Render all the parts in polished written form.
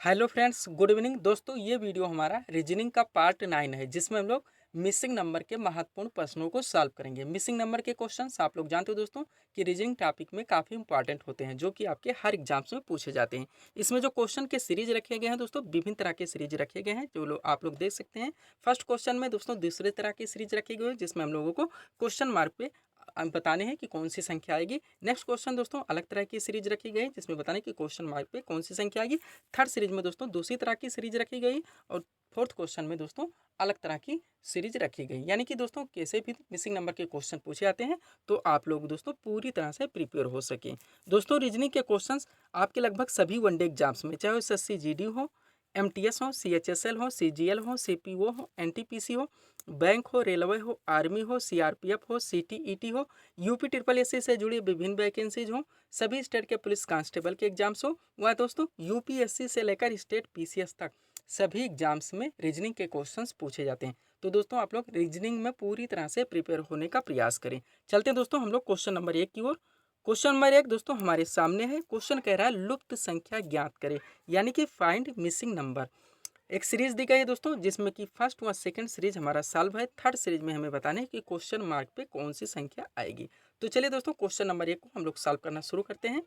Hello friends, good evening दोस्तों। ये video हमारा रीजनिंग का पार्ट 9 है, जिसमें हम लोग मिसिंग नंबर के महत्वपूर्ण प्रश्नों को सॉल्व करेंगे। मिसिंग नंबर के क्वेश्चंस आप लोग जानते हो दोस्तों कि रीजनिंग टॉपिक में काफ़ी इंपॉर्टेंट होते हैं, जो कि आपके हर एग्जाम्स में पूछे जाते हैं। इसमें जो क्वेश्चन के सीरीज रखे गए हैं दोस्तों, विभिन्न तरह के सीरीज रखे गए हैं, जो लोग आप लोग देख सकते हैं। फर्स्ट क्वेश्चन में दोस्तों दूसरे तरह की सीरीज रखी गई है, जिसमें हम लोगों को क्वेश्चन मार्क पे बताने हैं कि कौन सी संख्या आएगी। नेक्स्ट क्वेश्चन दोस्तों अलग तरह की सीरीज रखी गई, जिसमें बताने कि क्वेश्चन मार्क पे कौन सी संख्या आएगी। थर्ड सीरीज में दोस्तों दूसरी तरह की सीरीज रखी गई और फोर्थ क्वेश्चन में दोस्तों अलग तरह की सीरीज रखी गई। यानी कि दोस्तों कैसे भी मिसिंग नंबर के क्वेश्चन पूछे जाते हैं, तो आप लोग दोस्तों पूरी तरह से प्रिपेयर हो सकें। दोस्तों रीजनिंग के क्वेश्चंस आपके लगभग सभी वनडे एग्जाम्स में, चाहे एसएससी जीडी हो, एमटीएस हो, सीएचएसएल हो, सीजीएल हो, सीपीओ हो, एनटीपीसी हो, बैंक हो, रेलवे हो, आर्मी हो, सीआरपीएफ हो, सीटीईटी हो, यूपी ट्रिपल एससी से जुड़ी विभिन्न वैकेंसीज हो, सभी स्टेट के पुलिस कांस्टेबल के एग्जाम्स हो, वह दोस्तों यूपीएससी से लेकर स्टेट पीसीएस तक सभी एग्जाम्स में रीजनिंग के क्वेश्चंस पूछे जाते हैं। तो दोस्तों आप लोग रीजनिंग में पूरी तरह से प्रिपेयर होने का प्रयास करें। चलते हैं दोस्तों हम लोग क्वेश्चन नंबर 1 की ओर। क्वेश्चन नंबर 1 दोस्तों हमारे सामने है। क्वेश्चन कह रहा है लुप्त संख्या ज्ञात करें, यानी कि फाइंड मिसिंग नंबर। एक सीरीज दी गई है दोस्तों, जिसमें कि फर्स्ट व सेकंड सीरीज हमारा सॉल्व है। थर्ड सीरीज में हमें बताना है कि क्वेश्चन मार्क पे कौन सी संख्या आएगी। तो चलिए दोस्तों क्वेश्चन नंबर 1 को हम लोग सॉल्व करना शुरू करते हैं।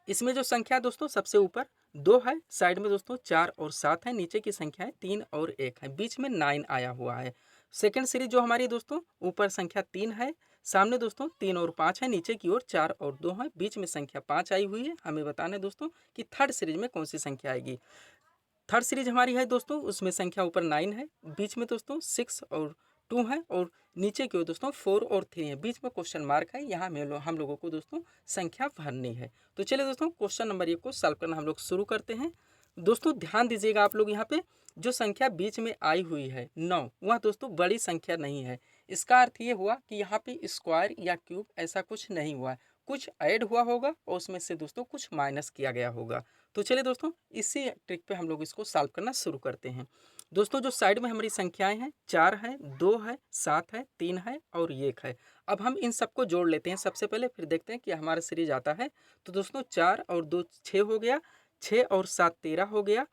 इसमें जो संख्या दोस्तों सबसे ऊपर 2 है, साइड में दोस्तों 4 और 7 है, नीचे की संख्या है 3 और 1 है, बीच में 9 आया हुआ है। सेकंड सीरीज जो हमारी दोस्तों ऊपर संख्या 3 है, सामने दोस्तों 3 और 5 है, नीचे की ओर 4 और 2 है, बीच में संख्या 5 आई हुई है। हमें बताना है दोस्तों कि थर्ड सीरीज में कौन सी संख्या आएगी। थर्ड सीरीज हमारी है दोस्तों, उसमें संख्या ऊपर 9 है, बीच में दोस्तों 6 और 2 है, और नीचे की ओर दोस्तों 4 और 3 है, बीच में क्वेश्चन मार्क है। यहाँ हम लोगों को दोस्तों संख्या भरनी है। तो चलिए दोस्तों क्वेश्चन नंबर 1 को सॉल्व करना हम लोग शुरू करते हैं। दोस्तों ध्यान दीजिएगा आप लोग, यहाँ पे जो संख्या बीच में आई हुई है 9, वह दोस्तों बड़ी संख्या नहीं है। इसका अर्थ ये हुआ कि यहाँ पे स्क्वायर या क्यूब ऐसा कुछ नहीं हुआ है, कुछ ऐड हुआ होगा और उसमें से दोस्तों कुछ माइनस किया गया होगा। तो चलिए दोस्तों इसी ट्रिक पे हम लोग इसको सॉल्व करना शुरू करते हैं। दोस्तों जो साइड में हमारी संख्याएं हैं, 4 है, 2 है, 7 है, 3 है और 1 है। अब हम इन सबको जोड़ लेते हैं सबसे पहले, फिर देखते हैं कि हमारा सीरीज आता है। तो दोस्तों 4 और 2 6 हो गया, 6 और 7 13 हो गया,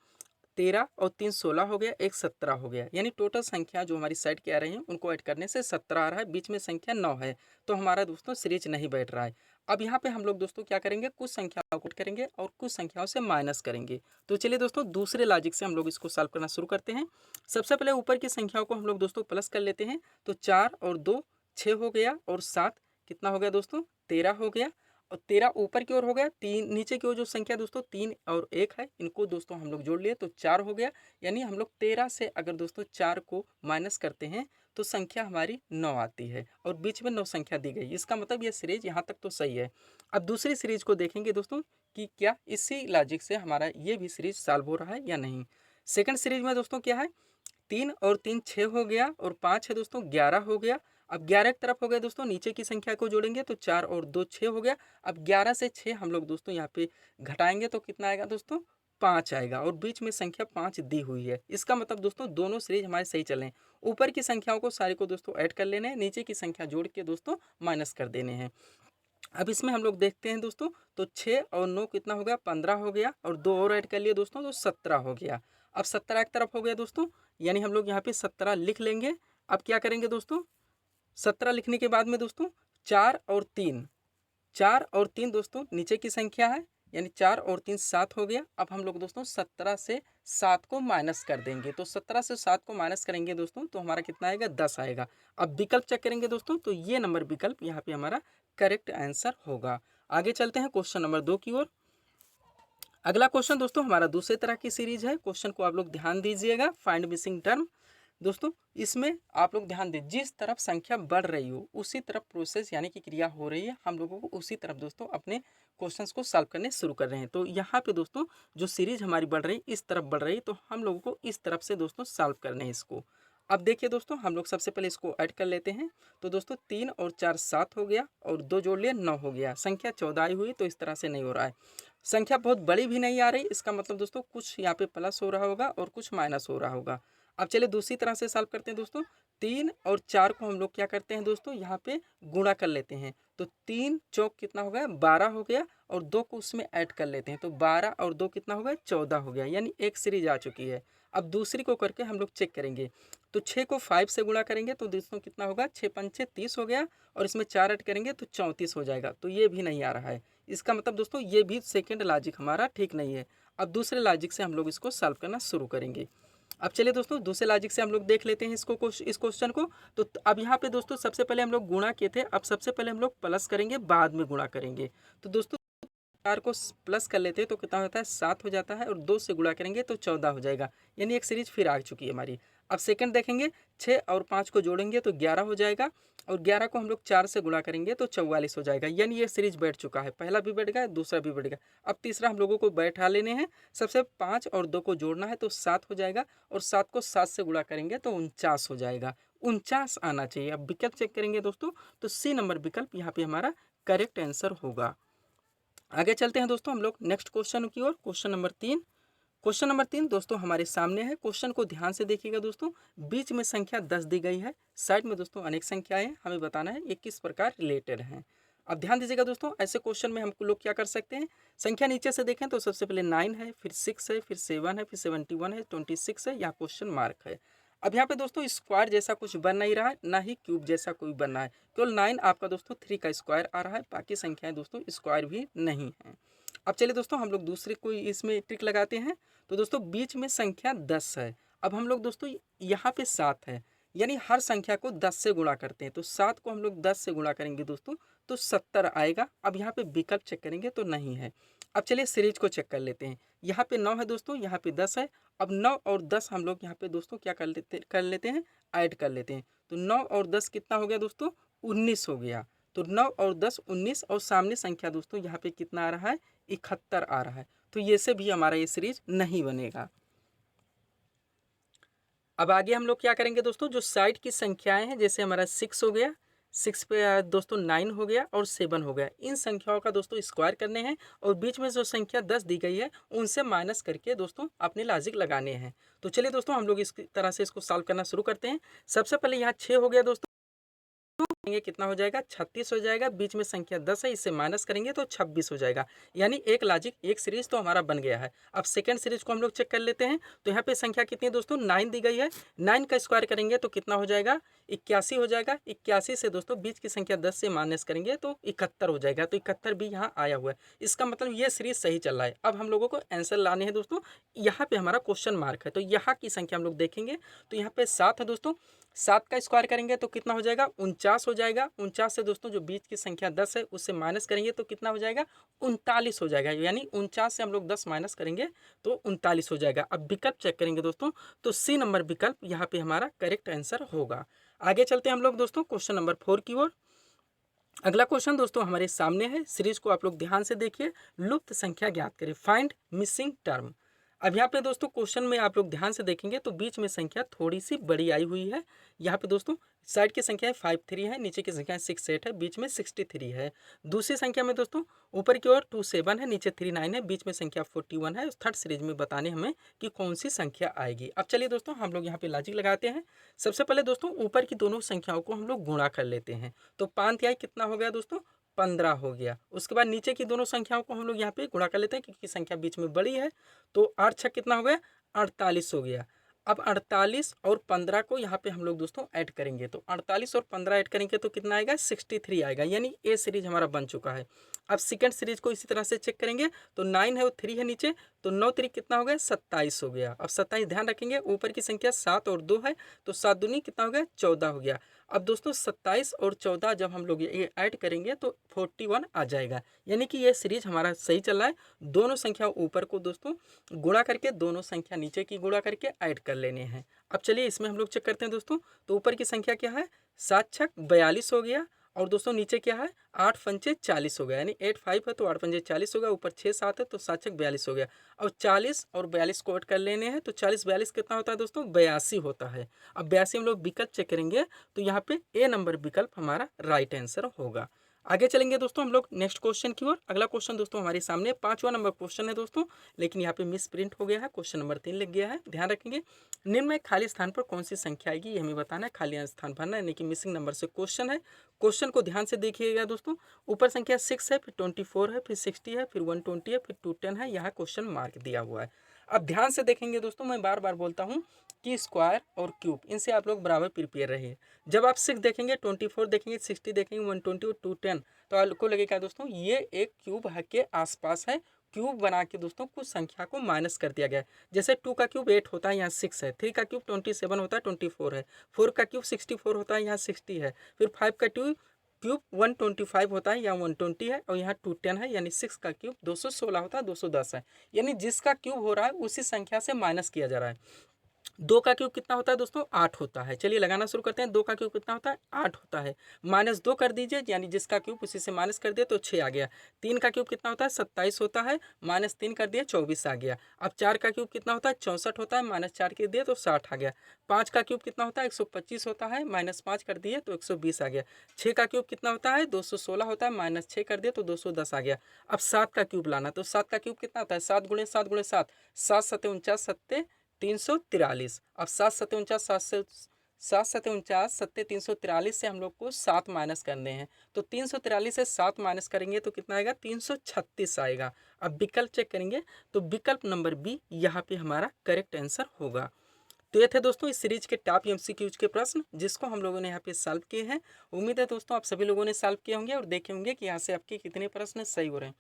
13 और 3 16 हो गया, एक 17 हो गया। यानी टोटल संख्या जो हमारी साइड के आ रही है उनको ऐड करने से 17 आ रहा है, बीच में संख्या 9 है। तो हमारा दोस्तों सीरीज नहीं बैठ रहा है। अब यहाँ पे हम लोग दोस्तों क्या करेंगे, कुछ संख्याओं को ऐड करेंगे और कुछ संख्याओं से माइनस करेंगे। तो चलिए दोस्तों दूसरे लॉजिक से हम लोग इसको सॉल्व करना शुरू करते हैं। सबसे पहले ऊपर की संख्याओं को हम लोग दोस्तों प्लस कर लेते हैं। तो 4 और 2 6 हो गया, और 7 कितना हो गया दोस्तों 13 हो गया, और 13 ऊपर की ओर हो गया, 3 नीचे की ओर जो संख्या दोस्तों 3 और 1 है, इनको दोस्तों हम लोग जोड़ लिए तो 4 हो गया। यानी हम लोग 13 से अगर दोस्तों 4 को माइनस करते हैं तो संख्या हमारी 9 आती है, और बीच में 9 संख्या दी गई। इसका मतलब ये सीरीज यहाँ तक तो सही है। अब दूसरी सीरीज को देखेंगे दोस्तों कि क्या इसी लॉजिक से हमारा ये भी सीरीज सॉल्व हो रहा है या नहीं। सेकंड सीरीज में दोस्तों क्या है, 3 और 3 6 हो गया, और 5 है दोस्तों 11 हो गया। अब 11 की तरफ हो गया दोस्तों, नीचे की संख्या को जोड़ेंगे तो 4 और 2 6 हो गया। अब 11 से 6 हम लोग दोस्तों यहाँ पे घटाएंगे तो कितना आएगा दोस्तों 5 आएगा, और बीच में संख्या 5 दी हुई है। इसका मतलब दोस्तों दोनों सीरीज हमारे सही चल रहे हैं। ऊपर की संख्याओं को सारी को दोस्तों ऐड कर लेने हैं, नीचे की संख्या जोड़ के दोस्तों माइनस कर देने हैं। अब इसमें हम लोग देखते हैं दोस्तों, तो 6 और 9 कितना हो गया 15 हो गया, और 2 और ऐड कर लिए दोस्तों तो 17 हो गया। अब 17 एक तरफ हो गया दोस्तों, यानी हम लोग यहाँ पे 17 लिख लेंगे। अब क्या करेंगे दोस्तों, 17 लिखने के बाद में दोस्तों 4 और 3 दोस्तों नीचे की संख्या है, यानी 4 और 3 7 हो गया। अब हम लोग दोस्तों 17 से 7 को माइनस कर देंगे, तो 17 से 7 को माइनस करेंगे दोस्तों तो हमारा कितना आएगा 10 आएगा। अब विकल्प चेक करेंगे दोस्तों, तो ये नंबर विकल्प यहाँ पे हमारा करेक्ट आंसर होगा। आगे चलते हैं क्वेश्चन नंबर 2 की ओर। अगला क्वेश्चन दोस्तों हमारा दूसरे तरह की सीरीज है। क्वेश्चन को आप लोग ध्यान दीजिएगा, फाइंड मिसिंग टर्म। दोस्तों इसमें आप लोग ध्यान दें, जिस तरफ संख्या बढ़ रही हो उसी तरफ प्रोसेस यानी कि क्रिया हो रही है, हम लोगों को उसी तरफ दोस्तों अपने क्वेश्चंस को सॉल्व करने शुरू कर रहे हैं। तो यहाँ पे दोस्तों जो सीरीज हमारी बढ़ रही इस तरफ बढ़ रही, तो हम लोगों को इस तरफ से दोस्तों सॉल्व करने हैं इसको। अब देखिए दोस्तों हम लोग सबसे पहले इसको ऐड कर लेते हैं। तो दोस्तों 3 और 4 7 हो गया, और 2 जोड़ लिए 9 हो गया, संख्या 14 आई हुई, तो इस तरह से नहीं हो रहा है। संख्या बहुत बड़ी भी नहीं आ रही, इसका मतलब दोस्तों कुछ यहाँ पे प्लस हो रहा होगा और कुछ माइनस हो रहा होगा। अब चलिए दूसरी तरह से सॉल्व करते हैं दोस्तों। 3 और 4 को हम लोग क्या करते हैं दोस्तों, यहाँ पे गुणा कर लेते हैं। तो 3 चौक कितना हो गया 12 हो गया, और 2 को उसमें ऐड कर लेते हैं तो 12 और 2 कितना हो गया 14 हो गया, यानी एक सीरीज आ चुकी है। अब दूसरी को करके हम लोग चेक करेंगे, तो 6 को 5 से गुणा करेंगे तो दोस्तों कितना होगा 6 पंचे 30 हो गया, और इसमें 4 ऐड करेंगे तो 34 हो जाएगा, तो ये भी नहीं आ रहा है। इसका मतलब दोस्तों ये भी सेकेंड लॉजिक हमारा ठीक नहीं है। अब दूसरे लॉजिक से हम लोग इसको सॉल्व करना शुरू करेंगे। अब चलिए दोस्तों दूसरे लॉजिक से हम लोग देख लेते हैं इस क्वेश्चन को। तो अब यहाँ पे दोस्तों सबसे पहले हम लोग गुणा किए थे, अब सबसे पहले हम लोग प्लस करेंगे, बाद में गुणा करेंगे। तो दोस्तों 4 को प्लस कर लेते हैं तो कितना होता है 7 हो जाता है, और 2 से गुणा करेंगे तो 14 हो जाएगा, यानी एक सीरीज फिर आ चुकी है हमारी। अब सेकंड देखेंगे, 6 और 5 को जोड़ेंगे तो 11 हो जाएगा, और 11 को हम लोग 4 से गुणा करेंगे तो 44 हो जाएगा, यानी ये सीरीज बैठ चुका है। पहला भी बैठ गया, दूसरा भी बैठ गया। अब तीसरा हम लोगों को बैठा लेने हैं, सबसे 5 और 2 को जोड़ना है तो 7 हो जाएगा, और 7 को 7 से गुणा करेंगे तो 49 हो जाएगा। 49 आना चाहिए। अब विकल्प चेक करेंगे दोस्तों, तो सी नंबर विकल्प यहाँ पे हमारा करेक्ट आंसर होगा। आगे चलते हैं दोस्तों हम लोग नेक्स्ट क्वेश्चन की ओर। Question number 3। क्वेश्चन नंबर 3 दोस्तों हमारे सामने है। क्वेश्चन को ध्यान से देखिएगा दोस्तों, बीच में संख्या 10 दी गई है, साइड में दोस्तों अनेक संख्याएं हैं, हमें बताना है ये किस प्रकार रिलेटेड हैं। अब ध्यान दीजिएगा दोस्तों, ऐसे क्वेश्चन में हम लोग क्या कर सकते हैं, संख्या नीचे से देखें तो सबसे पहले 9 है, फिर 6 है, फिर 7 है, फिर 71 है, 26 है, यहाँ क्वेश्चन मार्क है। अब यहाँ पे दोस्तों स्क्वायर जैसा कुछ बन नहीं रहा है, ना ही क्यूब जैसा कोई बन रहा है, केवल 9 आपका दोस्तों 3 का स्क्वायर आ रहा है, बाकी संख्याएं दोस्तों स्क्वायर भी नहीं है। अब चलिए दोस्तों हम लोग दूसरी कोई इसमें ट्रिक लगाते हैं। तो दोस्तों बीच में संख्या 10 है, अब हम लोग दोस्तों यहाँ पे 7 है, यानी हर संख्या को 10 से गुणा करते हैं, तो 7 को हम लोग 10 से गुणा करेंगे दोस्तों तो 70 आएगा। अब यहाँ पे विकल्प चेक करेंगे तो नहीं है। अब चलिए सीरीज को चेक कर लेते हैं, यहाँ पे 9 है दोस्तों, यहाँ पे 10 है। अब 9 और 10 हम लोग यहाँ पे दोस्तों क्या कर लेते हैं, ऐड कर लेते हैं। तो 9 और 10 कितना हो गया दोस्तों 19 हो गया। तो 9 और 10 19, और सामने संख्या दोस्तों यहाँ पे कितना आ रहा है 71 आ रहा है, तो ये से भी हमारा ये सीरीज नहीं बनेगा। अब आगे हम लोग क्या करेंगे दोस्तों, जो साइड की संख्याएं हैं, जैसे हमारा 6 हो गया, 6 पे दोस्तों 9 हो गया और 7 हो गया, इन संख्याओं का दोस्तों स्क्वायर करने हैं, और बीच में जो संख्या 10 दी गई है उनसे माइनस करके दोस्तों अपने लॉजिक लगाने हैं। तो चलिए दोस्तों हम लोग इस तरह से इसको सॉल्व करना शुरू करते हैं। सबसे पहले यहाँ 6 हो गया दोस्तों, कितना हो जाएगा 36 हो जाएगा, बीच में संख्या 10 है, इससे माइनस करेंगे तो 26 हो जाएगा, यानी एक लॉजिक एक सीरीज तो हमारा बन गया है। अब सेकंड सीरीज को हम लोग चेक कर लेते हैं। तो यहाँ पे संख्या कितनी है दोस्तों 9 दी गई है, 9 का स्क्वायर करेंगे तो कितना हो जाएगा 81 हो जाएगा। 81 से दोस्तों बीच की संख्या 10 से माइनस करेंगे तो 71 हो जाएगा, तो 71 भी यहाँ आया हुआ है, इसका मतलब ये सीरीज सही चल रहा है। अब हम लोगों को आंसर लाने हैं दोस्तों, यहाँ पे हमारा क्वेश्चन मार्क है, तो यहाँ की संख्या हम लोग देखेंगे। तो यहाँ पे 7 है दोस्तों, 7 का स्क्वायर करेंगे तो कितना हो जाएगा 49 हो जाएगा। 49 से दोस्तों जो बीच की संख्या 10 है उससे माइनस करेंगे तो कितना हो जाएगा 39 हो जाएगा, यानी 49 से हम लोग 10 माइनस करेंगे तो 39 हो जाएगा। अब विकल्प चेक करेंगे दोस्तों, तो सी नंबर विकल्प यहाँ पे हमारा करेक्ट आंसर होगा। आगे चलते हैं हम लोग दोस्तों क्वेश्चन नंबर 4 की ओर। अगला क्वेश्चन दोस्तों हमारे सामने है, सीरीज को आप लोग ध्यान से देखिए। लुप्त संख्या ज्ञात करें, फाइंड मिसिंग टर्म। अब यहाँ पे दोस्तों क्वेश्चन में आप लोग ध्यान से देखेंगे तो बीच में संख्या थोड़ी सी बड़ी आई हुई है। यहाँ पे दोस्तों साइड की संख्या 53 है, नीचे की संख्या 68 है, बीच में 63 है। दूसरी संख्या में दोस्तों ऊपर की ओर 27 है, नीचे 39 है, बीच में संख्या 41 है। थर्ड सीरीज में बताने हमें कि कौन सी संख्या आएगी। अब चलिए दोस्तों हम लोग यहाँ पे लॉजिक लगाते हैं। सबसे पहले दोस्तों ऊपर की दोनों संख्याओं को हम लोग गुणा कर लेते हैं, तो 5 तिहाई कितना हो गया दोस्तों 15 हो गया। उसके बाद नीचे की दोनों संख्याओं को हम लोग यहाँ पे गुणा कर लेते हैं, क्योंकि संख्या बीच में बड़ी है। तो 8 छक कितना हो गया 48 हो गया। अब 48 और 15 को यहाँ पे हम लोग दोस्तों ऐड करेंगे, तो 48 और 15 ऐड करेंगे तो कितना आएगा 63 आएगा, यानी ए सीरीज हमारा बन चुका है। अब सेकंड सीरीज को इसी तरह से चेक करेंगे, तो 9 है और 3 है नीचे, तो 9 3 कितना हो गया 27 हो गया। अब 27 ध्यान रखेंगे, ऊपर की संख्या 7 और 2 है, तो 7 दूनी कितना हो गया 14 हो गया। अब दोस्तों 27 और 14 जब हम लोग ये ऐड करेंगे तो 41 आ जाएगा, यानी कि ये सीरीज हमारा सही चल रहा है। दोनों संख्या ऊपर को दोस्तों गुणा करके दोनों संख्या नीचे की गुणा करके ऐड कर लेने हैं। अब चलिए इसमें हम लोग चेक करते हैं दोस्तों, तो ऊपर की संख्या क्या है 7 छक 42 हो गया, और दोस्तों नीचे क्या है 8 पंचे 40 हो गया, यानी 8 5 है तो 8 पंचे 40 हो गया, ऊपर 6 7 है तो 7 छक 42 हो गया। और 40 और 42 को ऐड कर लेने हैं, तो 40 42 कितना होता है दोस्तों 82 होता है। अब 82 हम लोग विकल्प चेक करेंगे, तो यहाँ पे ए नंबर विकल्प हमारा राइट आंसर होगा। आगे चलेंगे दोस्तों हम लोग नेक्स्ट क्वेश्चन की ओर। अगला क्वेश्चन दोस्तों हमारे सामने 5वां नंबर क्वेश्चन है दोस्तों, लेकिन यहाँ पे मिस प्रिंट हो गया है, क्वेश्चन नंबर 3 लिख गया है, ध्यान रखेंगे। निम्न में खाली स्थान पर कौन सी संख्या आएगी, ये हमें बताना है, खाली स्थान भरना है, यानी कि मिसिंग नंबर से क्वेश्चन है। क्वेश्चन को ध्यान से देखिएगा दोस्तों, ऊपर संख्या 6 है, फिर 24 है, फिर 60 है, फिर 120 है, फिर 210 है, यहाँ क्वेश्चन मार्क दिया हुआ है। अब ध्यान से देखेंगे दोस्तों, मैं बार बार बोलता हूँ कि स्क्वायर और क्यूब, इनसे आप लोग बराबर प्रिपेयर रहिए। जब आप 6 देखेंगे, 24 देखेंगे, 60 देखेंगे, 120 और 210, तो आपको लगेगा दोस्तों ये एक क्यूब के आसपास है। क्यूब बना के दोस्तों कुछ संख्या को माइनस कर दिया गया है। जैसे 2 का क्यूब 8 होता है, यहाँ 6 है। 3 का क्यूब 27 होता है, 24 है। 4 का क्यूब 64 होता है, यहाँ 60 है। फिर 5 का क्यूब 125 होता है, यहाँ 120 है, और यहाँ 210 है, यानी 6 का क्यूब 216 होता है, 210 है। यानी जिसका क्यूब हो रहा है उसी संख्या से माइनस किया जा रहा है। 2 का क्यूब कितना होता है दोस्तों, 8 होता है। चलिए लगाना शुरू करते हैं। 2 का क्यूब कितना होता है, 8 होता है। -2 कर दीजिए, यानी जिसका क्यूब उसी से माइनस कर दिया तो 6 आ गया। 3 का क्यूब कितना होता है, 27 होता है, -3 कर दिया 24 आ गया। अब 4 का क्यूब कितना होता है, 64 होता है, -4 कर दिया तो 60 आ गया। 5 का क्यूब कितना होता है, 125 होता है, -5 कर दिए तो 120 आ गया। 6 का क्यूब कितना होता है, 216 होता है, -6 कर दिया तो 210 आ गया। अब 7 का क्यूब लाना, तो 7 का क्यूब कितना होता है, 7 गुणे 7 गुणे 7, 7 सत्ते 49 सत्ते 343। अब 7 सत्ते 49, 7 सत्ते 49 सत्ते 343 से हम लोग को 7 माइनस करने हैं। तो 343 से 7 माइनस करेंगे तो कितना आएगा, 336 आएगा। अब विकल्प चेक करेंगे तो विकल्प नंबर बी यहाँ पे हमारा करेक्ट आंसर होगा। तो ये थे दोस्तों इस सीरीज के टॉप एमसीक्यूज के प्रश्न, जिसको हम लोगों ने यहाँ पे सॉल्व किए हैं। उम्मीद है दोस्तों आप सभी लोगों ने सॉल्व किए होंगे और देखे होंगे कि यहाँ से आपके कितने प्रश्न सही हो रहे हैं।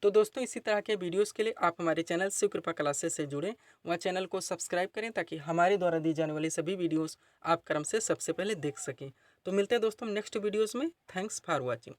तो दोस्तों इसी तरह के वीडियोस के लिए आप हमारे चैनल शिव कृपा क्लासेस से जुड़ें, वहाँ चैनल को सब्सक्राइब करें ताकि हमारे द्वारा दी जाने वाली सभी वीडियोस आप क्रम से सबसे पहले देख सकें। तो मिलते हैं दोस्तों नेक्स्ट वीडियोस में। Thanks for watching.